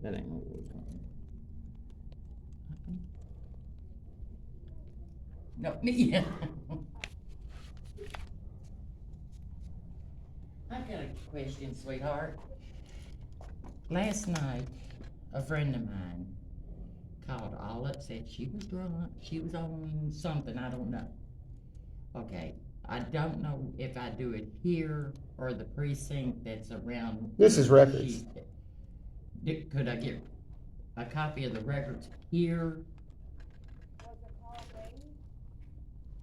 That ain't what we're talking. No, yeah. I've got a question, sweetheart. Last night, a friend of mine called all upset. She was drunk. She was on something, I don't know. Okay, I don't know if I do it here or the precinct that's around. This is records. Could I get a copy of the records here?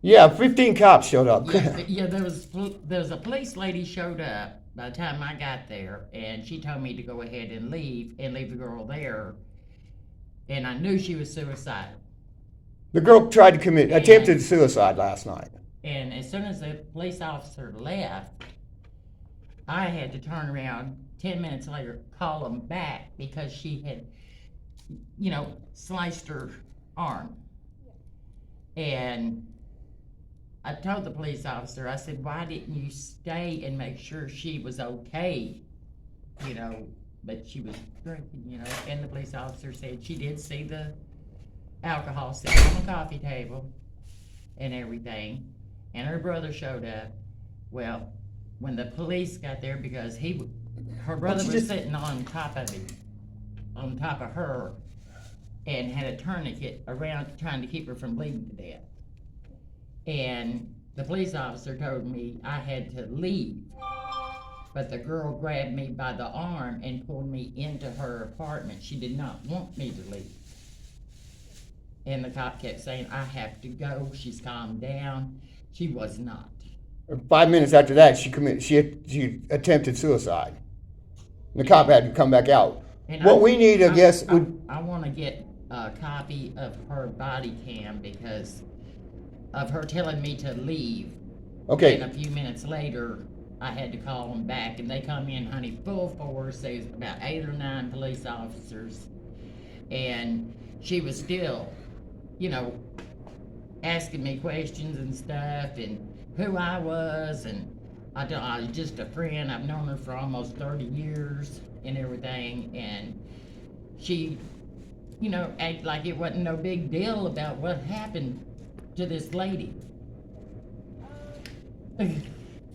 Yeah, 15 cops showed up. Yeah, there was a police lady showed up by the time I got there, and she told me to go ahead and leave the girl there, and I knew she was suicidal. The girl tried to commit attempted suicide last night. And as soon as the police officer left, I had to turn around 10 minutes later, call them back because she had, sliced her arm. And I told the police officer, I said, why didn't you stay and make sure she was okay? But she was drinking, and the police officer said she did see the alcohol sitting on the coffee table and everything. And her brother showed up. Well, when the police got there, because her brother was sitting on top of her, and had a tourniquet around trying to keep her from bleeding to death. And the police officer told me I had to leave, but the girl grabbed me by the arm and pulled me into her apartment. She did not want me to leave. And the cop kept saying, I have to go. She's calmed down. She was not. 5 minutes after that, she attempted suicide. The cop had to come back out. And what we need, I guess, I want to get a copy of her body cam because of her telling me to leave. Okay. And a few minutes later, I had to call them back, and they come in, honey, full force. There's about 8 or 9 police officers, and she was still, asking me questions and stuff, and who I was, and I was just a friend. I've known her for almost 30 years and everything, and she, acted like it wasn't no big deal about what happened to this lady.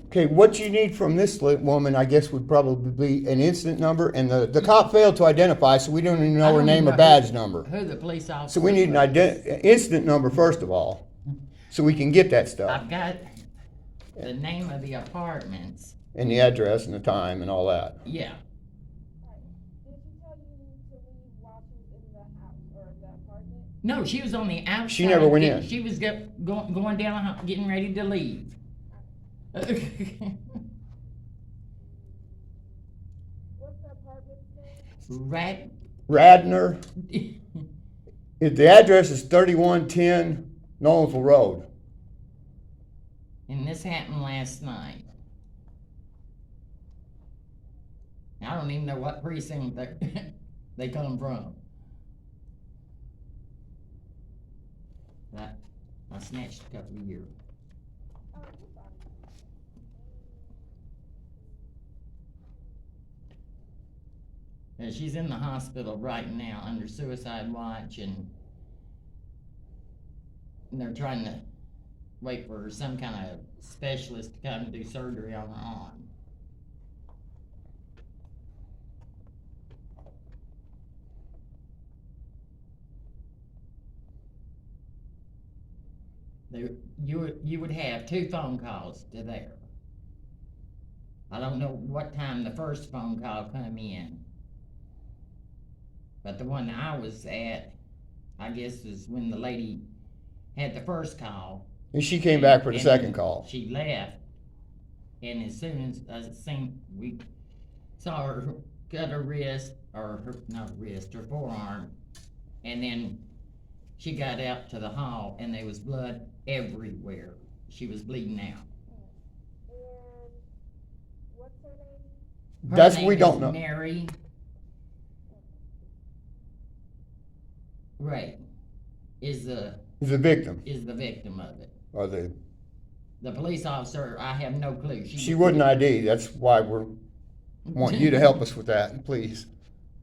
Okay, what you need from this woman, I guess, would probably be an incident number, and the cop failed to identify, so we don't even know her name or badge number. Who the police officer? So we need an incident number first of all, so we can get that stuff. I've got the name of the apartments. And the address and the time and all that. Yeah. Did she tell you to leave while she was in the house or the apartment? No, she was on the outside. She never went in. She was going down, getting ready to leave. What's the apartment's name? Radner. The address is 3110 Nolensville Road. And this happened last night. I don't even know what precinct they come from. I snatched a couple of years. Oh, you're fine. And she's in the hospital right now under suicide watch, and they're trying to wait for some kind of specialist to come and do surgery on her arm. You would have 2 phone calls to there. I don't know what time the first phone call come in, but the one I was at, I guess, is when the lady had the first call. And she came back for the second call. She left, and as soon as we saw her cut her wrist, or her forearm, and then she got out to the hall, and there was blood everywhere. She was bleeding out. And what's her name? Her That's name we don't is know. Mary Ray is the victim. of it. Or the police officer, I have no clue. she wouldn't ID. That's why we're want you to help us with that, please.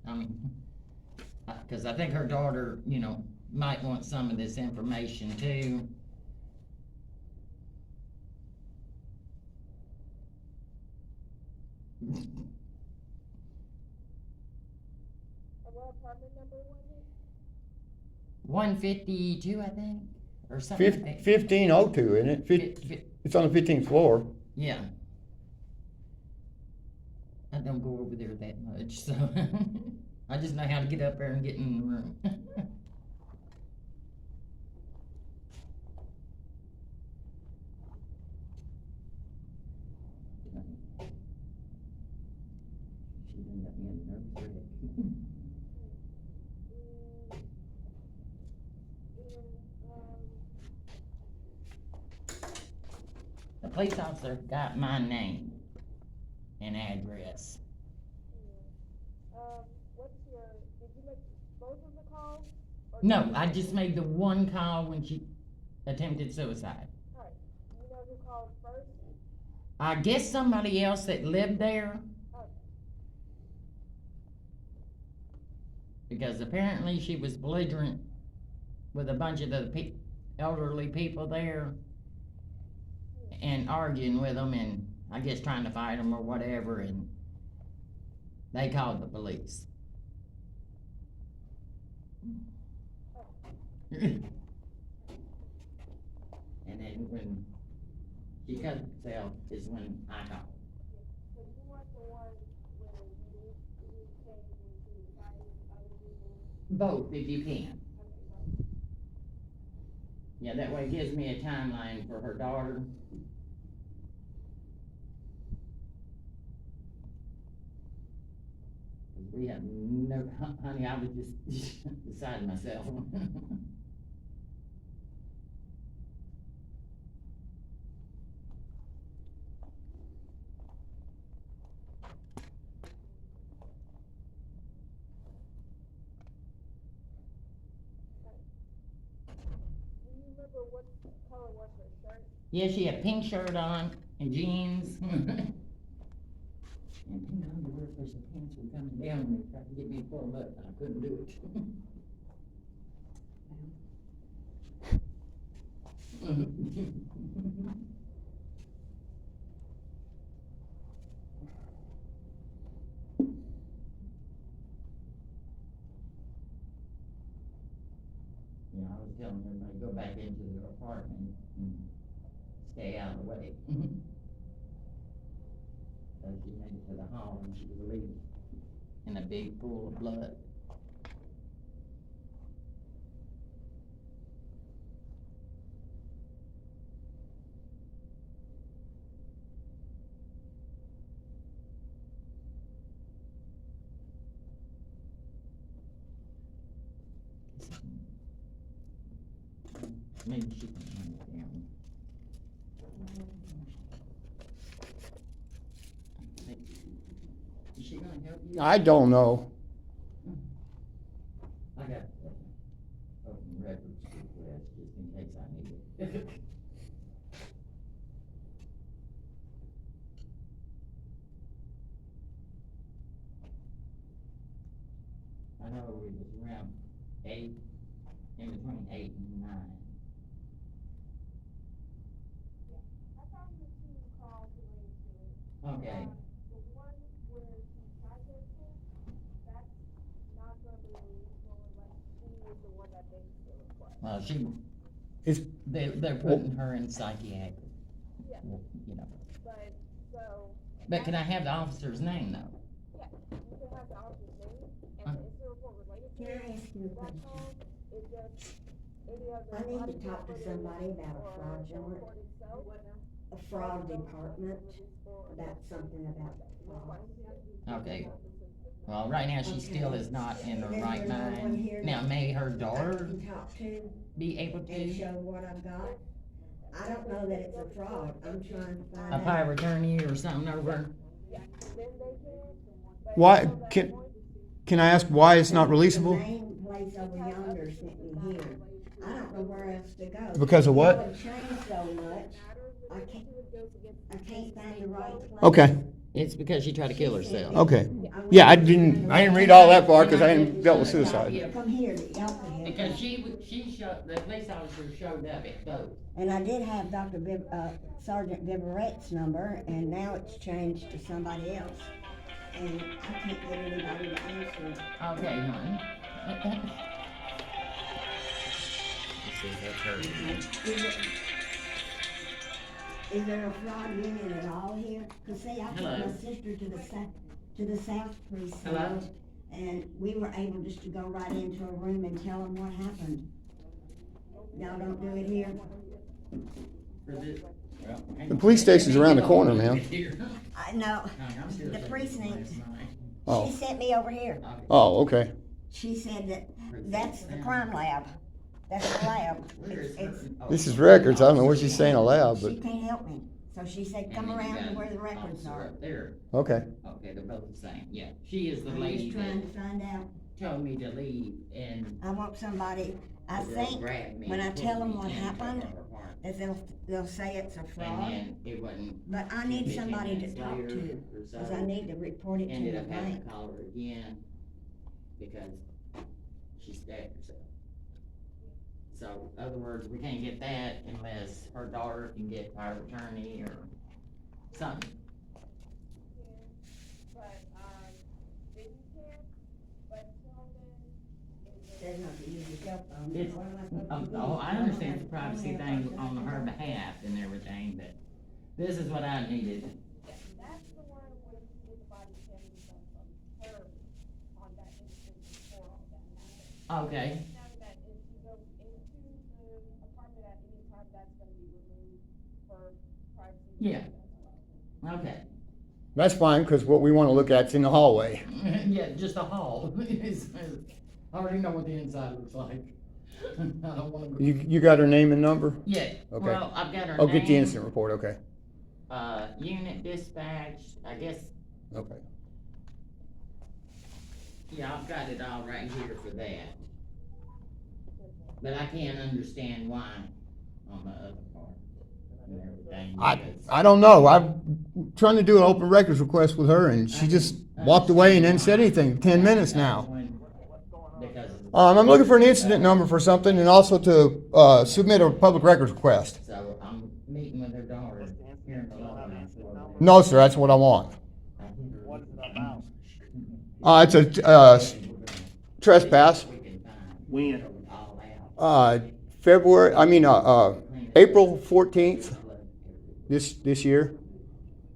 I mean, Cause I think her daughter, might want some of this information too. And what apartment number was it? 152, I think, or something like that. 1502, isn't it? It's on the 15th floor. Yeah. I don't go over there that much, so I just know how to get up there and get in the room. She ended up being a nervous wreck. The police officer got my name and address. What's your, did you make both of the calls? Or No, did you I make- just made the one call when she attempted suicide. Alright, you know who called first? I guess somebody else that lived there, Okay. because apparently she was belligerent with a bunch of the elderly people there and arguing with them and I guess trying to fight them or whatever, and they called the police. And then when she cut herself is when I called. So you want the one where you came into the fight with other people? Both, if you can. Okay, Yeah, that way it gives me a timeline for her daughter. We have no, honey, I was just beside myself. do you remember what color was her shirt? Yeah, she had a pink shirt on and jeans. And pink underwear, because the pants were coming down and they tried to get me to pull them up, and I couldn't do it. Yeah, I was telling everybody, go back into their apartment and stay out of the way. So she made it to the hall and she was leaving in a big pool of blood. Maybe she can run it down. Is she gonna help you? I don't know. I got open records request just in case I need it. I know it was around 8, in between 8 and 9. I thought you were two calls related to it. Okay, The one where she tried to attempt, that's not gonna be releasable unless she is the one that makes the request. well, It's, they're putting her in psychiatric, Yeah, you know. but, so. But can I have the officer's name though? Yeah, you can have the officer's name and the incident report related to Can it. I ask you a That question? call is just any other. I need body to talk to footage somebody about a or the fraudulent, report itself. a fraud department, about something about fraud. Okay. Well, right now she still is not in her Is right there no one mind. here Now, may her I daughter can talk to be able and to? show what I've got. I don't know that it's a fraud, I'm trying to find A out. power of attorney or something over? Yeah, then they can. but Why- until that can- point, can I ask why it's not The releasable? main place over yonder sent me here. I don't know where else to go. Because of what? I've changed so much, I can't find the right place. Okay, It's because she tried to kill herself. Okay. Yeah, I didn't read all that far because I hadn't dealt with Yeah. suicide. Come here, y'all come here. Because she showed, the police officer showed up at both. And I did have Sergeant Viveret's number, and now it's changed to somebody else. And I can't get anybody to answer. Okay, honey. Let's see, that's her. Is there a fraud union at all here? Cause see, I took Hello. my sister to the south precinct. Hello? And we were able just to go right into a room and tell them what happened. Y'all don't do it here? For this- well, hang The on. police station's around the corner, ma'am. I know, I'm still the checking precinct. last night. Oh. She sent me over here. Okay. Oh, okay. She said that that's the crime lab. That's the lab. Where is It's, her? Oh, This is records. I don't know what she's saying aloud, she but, can't help me. So she said, And come then you around got to where the an records officer are. up there. okay. Okay, they're both the same, yeah. She is the I'm lady just trying that to find out. told me to leave and I want somebody, I the girl think, grabbed me when I and tell pulled them me what into happened, her apartment. that they'll say it's a And fraud. then it wasn't. But I need 15 somebody to minutes talk later to, or so, cause I need to report it to ended the up having bank. to call her again because she stabbed herself. So, in other words, we can't get that unless her daughter can get power of attorney or something. But, then you can, but till then. Says not to use your cell phone. It's, What am I supposed to do? oh, I understand the privacy thing on her behalf and everything, but this is what I needed. That's the one where you can get the body cams from her on that instance before all that happened. Okay, Now that if she goes into the apartment at any time, that's gonna be removed for privacy. Yeah. reasons as well. okay. That's fine, because what we want to look at's in the hallway. Yeah, just a hall. I already know what the inside looks like. I don't wanna go. You got her name and number? Yeah, Okay. well, I've got her I'll get the name, incident report, okay. Unit dispatch, I guess, Okay. yeah, I've got it all right here for that. But I can't understand why on the other part and everything. because- I don't know. I'm trying to do an open records request with her, and she just walked away and didn't say anything. 10 minutes now. Because, I'm looking for an incident number for something and also to submit a public records request. so I'm meeting with her daughter here in the Loveland. No, sir, that's what I want. What is it about? It's a trespass. We can find When? all out. April 14th this year,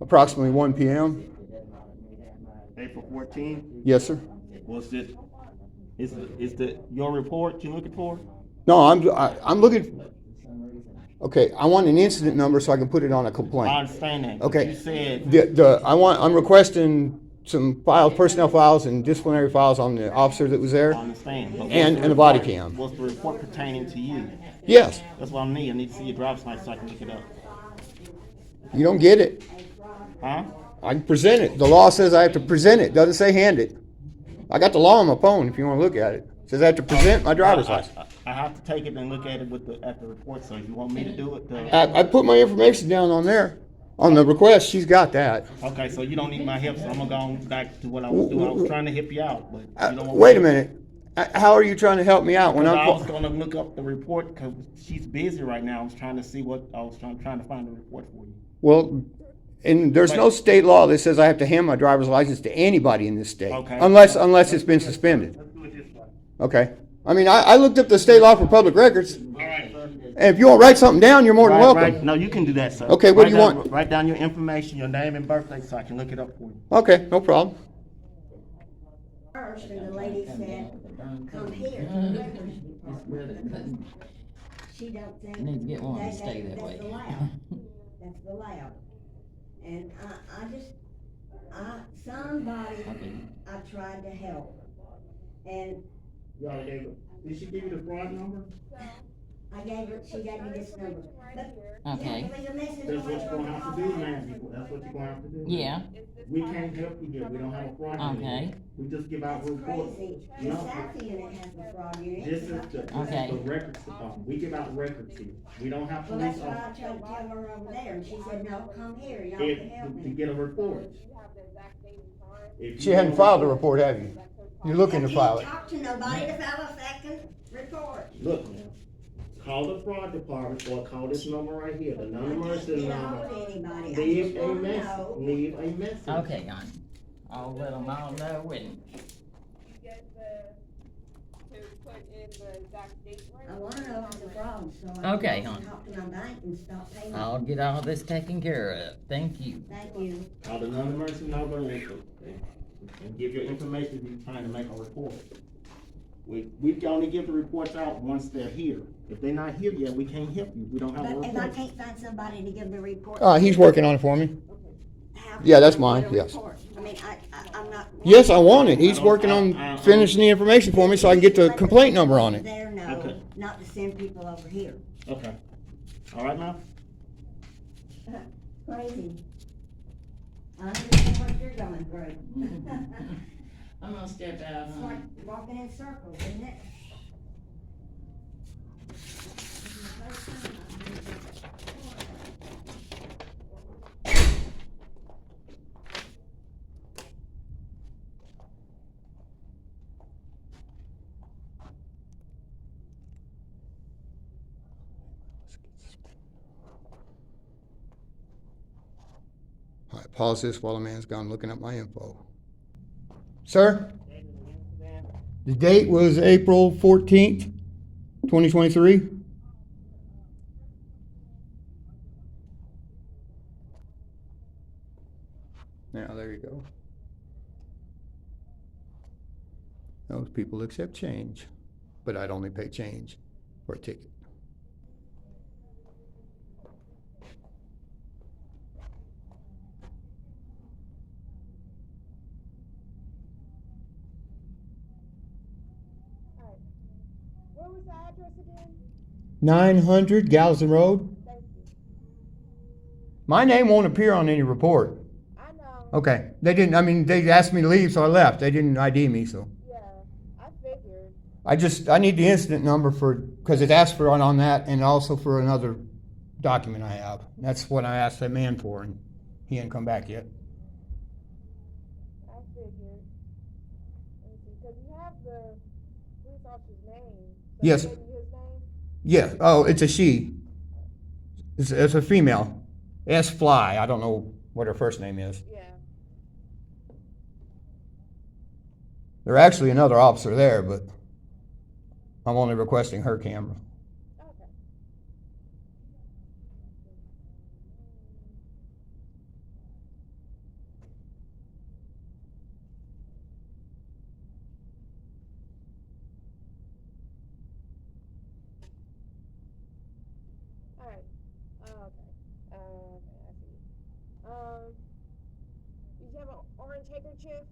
approximately 1 p.m. April 14th? Yes, sir. Was it, is the, your report you looking for? No, I'm looking. Okay, I want an incident number so I can put it on a I complaint. understand that. but Okay. You said, I'm requesting some personnel files and disciplinary files on the officer that was I there. understand. but what's And the a body report- cam. Was the report pertaining to you? Yes, That's what I need. I need to see your driver's license so I can look it up. you don't get it. Huh? I can present it. The law says I have to present it. Doesn't say hand it. I got the law on my phone if you want to look at it. It says I have to present my driver's license. I have to take it and look at it at the report, so if you want me to do it, I put my information down on there. On the request, she's got that. okay, so you don't need my help, so I'm gonna go on back to what I was doing. I was trying to help you out, but you don't want. Wait a minute. How are you trying to help me out when Because I was I'm? gonna look up the report, cause she's busy right now. I was trying to see trying to find the report for you. Well, and there's no state law that says I have to hand my driver's license to anybody in this state. Okay. Unless it's been suspended. Let's do it this way. Okay. I mean, I looked up the state law for public records. All right, sir. And if you want to write something down, you're more than welcome. Right. No, you can do that, sir. Okay, what do you Write down- want? Write down your information, your name and birthday, so I can look it up for you. Okay, no problem. First, and the lady said, come here to the records department. She don't think. I need to get one to that- stay that that's way. allowed. That's allowed. And somebody, Okay. I tried to help. And Did she give you the fraud number? She gave me this number. But Okay. you have to leave a message That's for what you're gonna have to do, her. man, people, that's what you're gonna have to do. Yeah. We can't help you here, we don't have a fraud unit. Okay. We just give out That's reports. crazy. The No. South unit has the fraud unit. This is Okay. the records department, we give out records here, we don't have Well, police that's what I officers. tried to tell her over there, and she said, no, come here, y'all can help To me. get a report. If She you hadn't want filed a report, have you? You're looking to file I it. can't talk to nobody to file a second report. Look, man, call the fraud department or call this number right here, the I number can't mercy get number. ahold of anybody. I Leave just a wanna message, know. leave a message. Okay, I'll let them all know and, You get to put in the exact date right? I wanna know if it's a fraud, so I Okay, can hon. talk to my bank and stop paying. I'll get all this taken care of. Thank you. Thank you. Call the non-emergency number and give your information if you're trying to make a report. We can only give the reports out once they're here. If they're not here yet, we can't help you, we don't have a But if I report. can't find somebody to give the report. He's working on it for me. how Yeah, can that's I mine, get a yes. report? I mean, I'm not. Yes, I want it. He's working on finishing the information for me so I can get the complaint number on it. There, no, Okay. not to send people over here. Okay, all right, ma'am? Crazy. I understand what you're going through. I'm gonna step out, It's huh? like walking in circles, isn't it? All right, pause this while the man's gone looking at my info. Sir, the date was April 14th, 2023. Now, there you go. Those people accept change, but I'd only pay change for a ticket. What was the address again? 900 Galveston Road. Thank you. My name won't appear on any report. I know, Okay, they didn't, I mean, they asked me to leave, so I left. They didn't ID me, so. yeah, I figured. I need the incident number because it asked for it on that and also for another document I have. That's what I asked that man for, and he ain't come back yet. I figured. Let me see, cause you have the police officer's name. So Yes. you gave me his name? Yeah, oh, it's a she. It's a female. S. Fly, I don't know what her first name is. Yeah. There's actually another officer there, but I'm only requesting her camera. Okay. Alright, okay, I see. Did you have an orange handkerchief?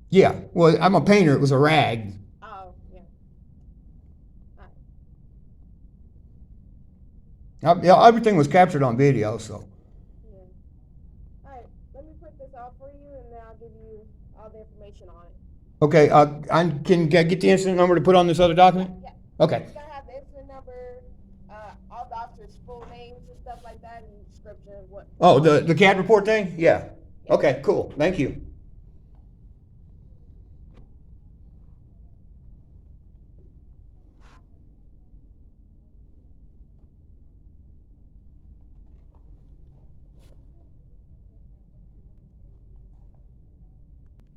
Yeah, well, I'm a painter, it was a rag. Oh, yeah. Yeah, everything was captured on video, so. Yeah. Alright, let me print this out for you and then I'll give you all the information on it. Okay, can I get the incident number to put on this other document? Yeah. Okay, It's gonna have the incident number, all the officers' full names and stuff like that and description of what. oh, the CAD report thing? Yeah. Okay, cool, thank you.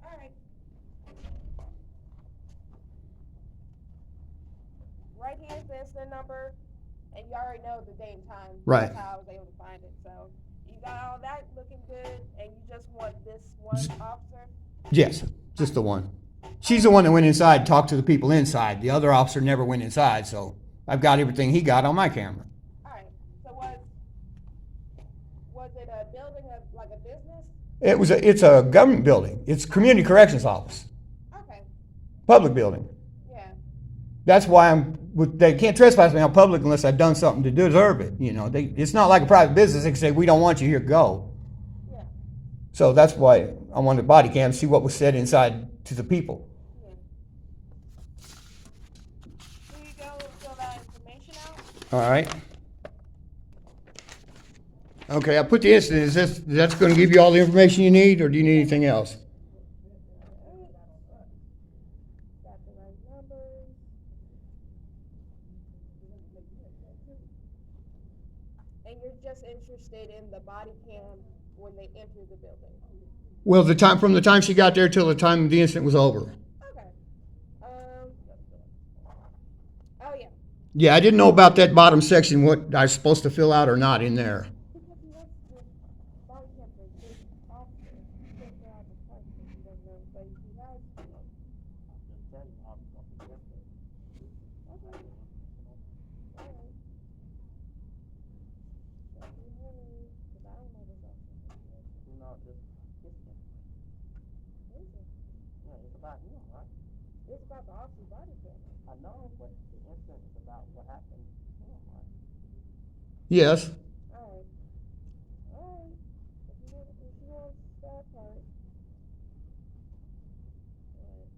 Alright. Right here's the incident number, and you already know the date and time. Right. That's how I was able to find it, so you got all that looking good, and you just want this one officer? Yes, just the one. She's the one that went inside, talked to the people inside. The other officer never went inside, so I've got everything he got on my camera. Alright, so was it a building of, like a business? It's a government building. It's community corrections office, Okay, public building. yeah. That's why they can't trespass me on public unless I've done something to deserve it. It's not like a private business. They can say, we don't want you here, go. Yeah. So that's why I wanted body cam to see what was said inside to the people. Yeah. Here you go, fill that information out. All right. Okay, I put the incident. That's going to give you all the information you need, or do you need anything else? Got the right numbers. And you're just interested in the body cam when they enter the building? Well, from the time she got there till the time the incident was over. Okay. Oh, yeah. Yeah, I didn't know about that bottom section, what I was supposed to fill out or not in there. Because he wants the body cam for this officer. He can't fill out the part because he doesn't know, but he has. Okay. Alright. Because I don't know this officer. Is it? It's about him, right? It's about the officer's body cam. I know, but the incident is about what happened to him, right? Yes. Alright. Alright. If you want that part. Alright.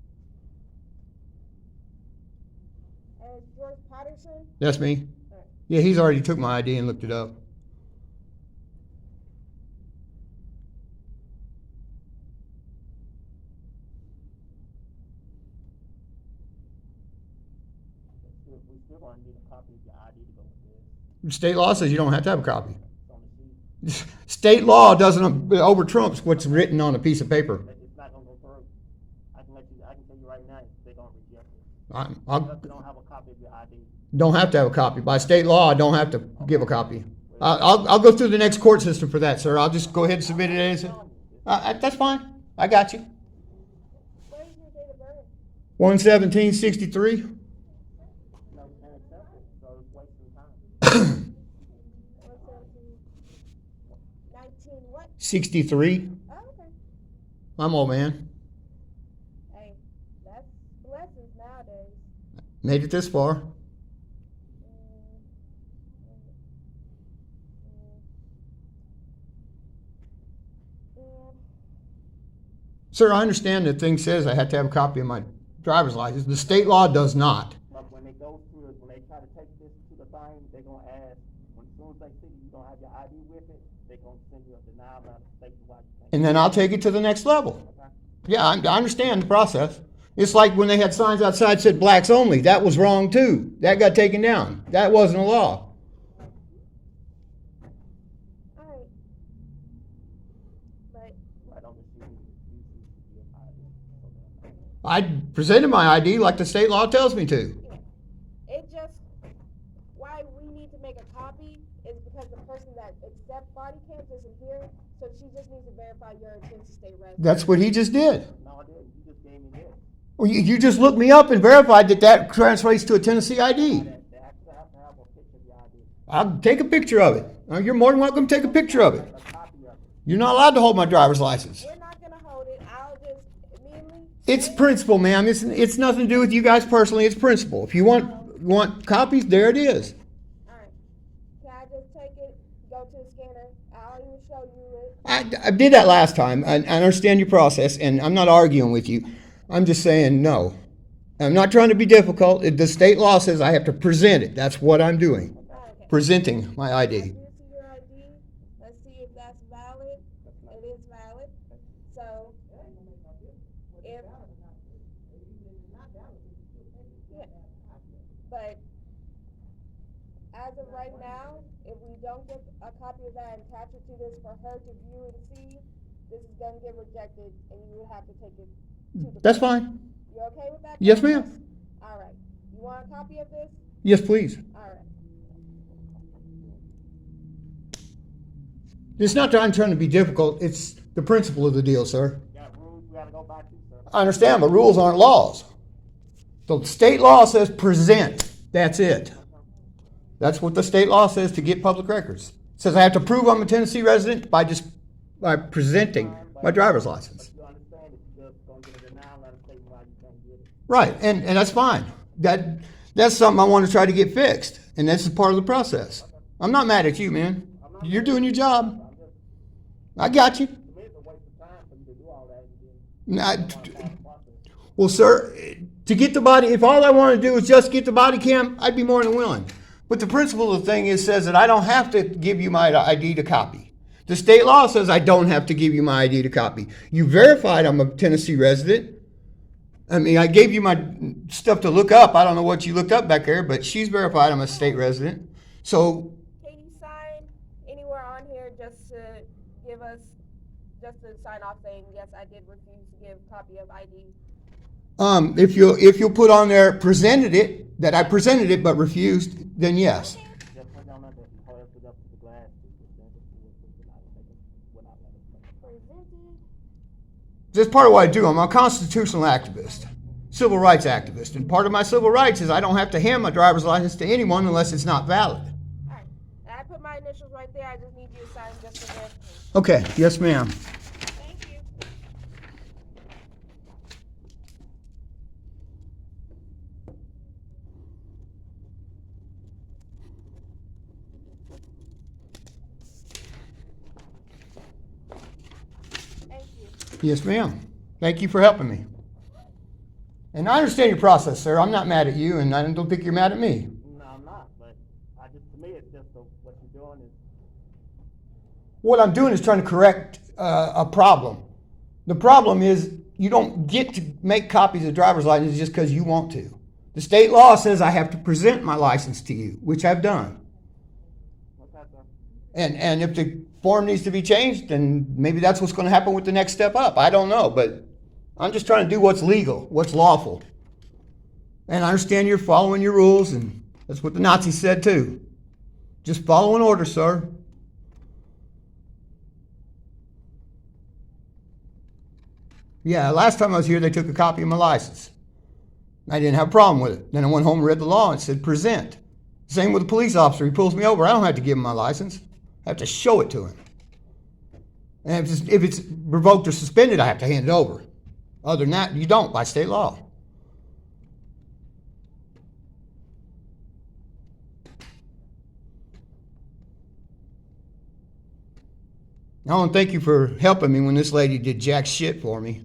And George Patterson? That's me. Alright. Yeah, he's already took my ID and looked it up. We still gonna need a copy of your ID to go with this. State law says you don't have to have a copy. It's on the sheet. State law doesn't over trumps what's written on a piece of paper. It's not gonna go through. I can tell you right now, they're gonna reject it. I Because they don't have a copy of your ID. don't have to have a copy. By state law, I don't have to give a copy. I'll go through the next court system for that, sir. I'll just go ahead and submit it as. That's fine. I got you. What is your date of birth? 1/17/63. No, you can't accept it, so it's wasting time. 117. 19 what? 63. Oh, okay. I'm old man. Hey, that's blessings nowadays. Made it this far. Sir, I understand that thing says I have to have a copy of my driver's license. The state law does not. But when they go through it, when they try to take this to the thing, they're gonna ask, as soon as they see you don't have your ID with it, they're gonna send you a denial letter stating why you can't. And then I'll take it to the next level. Okay? Yeah, I understand the process. It's like when they had signs outside said blacks only. That was wrong too. That got taken down. That wasn't a law. Alright. But, Right on the sheet, uses your ID. So they'll know. I presented my ID like the state law tells me to. it just, why we need to make a copy is because the person that accepts body cams isn't here, so she just needs to verify your intent to stay resident. That's what he just did. No, I didn't, you just gave me this. Well, you just looked me up and verified that translates to a Tennessee ID. They actually have to have a picture of your ID. I'll take a picture of it. You're more than welcome to take a picture of it. A copy of it. You're not allowed to hold my driver's license. We're not gonna hold it, I'll just immediately. It's principle, ma'am. It's nothing to do with you guys personally. It's principle. If you want copies, there it is. Alright, can I just take it, go to the scanner, I'll even show you it. I did that last time. I understand your process, and I'm not arguing with you. I'm just saying no. I'm not trying to be difficult. The state law says I have to present it. That's what I'm doing. Okay. Presenting my I ID. do see your ID, let's see if that's valid, it is valid, so. If. Yeah, but as of right now, if we don't get a copy of that and attach it to this for her to view and see, this is gonna get rejected and you would have to take it to the. That's fine. You okay with that? Yes, process? ma'am. Alright, you want a copy of this? Yes, please. Alright. It's not that I'm trying to be difficult. It's the principle of the deal, sir. You got rules we gotta go by to, sir. I understand, but rules aren't laws. The state law says present. That's it. That's what the state law says to get public records. It says I have to prove I'm a Tennessee resident by presenting my driver's license. You understand that you're just gonna get a denial letter stating why you can't get it. Right, and that's fine. that's something I want to try to get fixed, and this is part of the process. I'm not mad at you, man. You're doing your job. I got you. To me, it's a waste of time for you to do all that Not, and then. Process. well, sir, to get the body, if all I want to do is just get the body cam, I'd be more than willing. But the principle of the thing is says that I don't have to give you my ID to copy. The state law says I don't have to give you my ID to copy. You verified I'm a Tennessee resident. I mean, I gave you my stuff to look up. I don't know what you looked up back there, but she's verified I'm a state resident. So, Can you sign anywhere on here just to give us, just to sign off saying, yes, I did refuse to give copy of ID? if you'll put on there presented it, that I presented it but refused, then yes. Just put down that and hold it up to the glass. Presented. That's part of what I do. I'm a constitutional activist, civil rights activist. And part of my civil rights is I don't have to hand my driver's license to anyone unless it's not valid. Alright, and I put my initials right there, I just need you to sign just for verification. Okay, yes ma'am. Thank you. Thank you. Yes ma'am. Thank you for helping me. And I understand your process, sir. I'm not mad at you, and I don't think you're mad at me. No, I'm not, but to me, it's just what you're doing is. What I'm doing is trying to correct a problem. The problem is you don't get to make copies of driver's licenses just because you want to. The state law says I have to present my license to you, which I've done. Okay, sir. And if the form needs to be changed, then maybe that's what's going to happen with the next step up. I don't know, but I'm just trying to do what's legal, what's lawful. And I understand you're following your rules, and that's what the Nazis said too. Just follow an order, sir. Yeah, last time I was here, they took a copy of my license. I didn't have a problem with it. Then I went home and read the law and said, present. Same with the police officer. He pulls me over. I don't have to give him my license. I have to show it to him. And if it's revoked or suspended, I have to hand it over. Other than that, you don't by state law. I want to thank you for helping me when this lady did jack shit for me.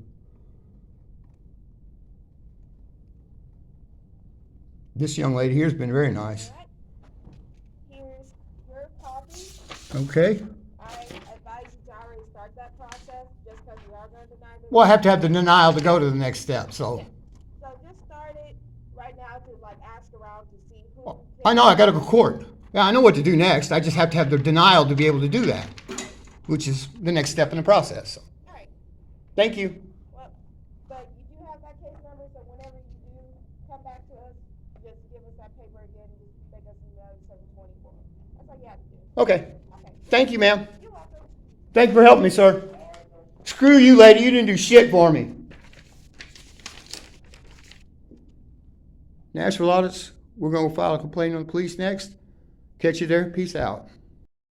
This young lady here has been very nice. Here's your copy. Okay. I advise you to already start that process, just because we are gonna deny the. Well, I have to have the denial to go to the next step, so. So just start it right now to like ask around to see who. I know I gotta go to court. Yeah, I know what to do next. I just have to have the denial to be able to do that, which is the next step in the process. So, Alright, thank you. well, but you do have that case number, so whenever you do come back to us, just give us that paper again, just make us email 724. That's all you have to do. Okay. Okay, Thank you, ma'am. you're welcome. Thank you for helping me, sir. Screw you, lady. You didn't do shit for me. Nashville audits. We're going to file a complaint on the police next. Catch you there. Peace out.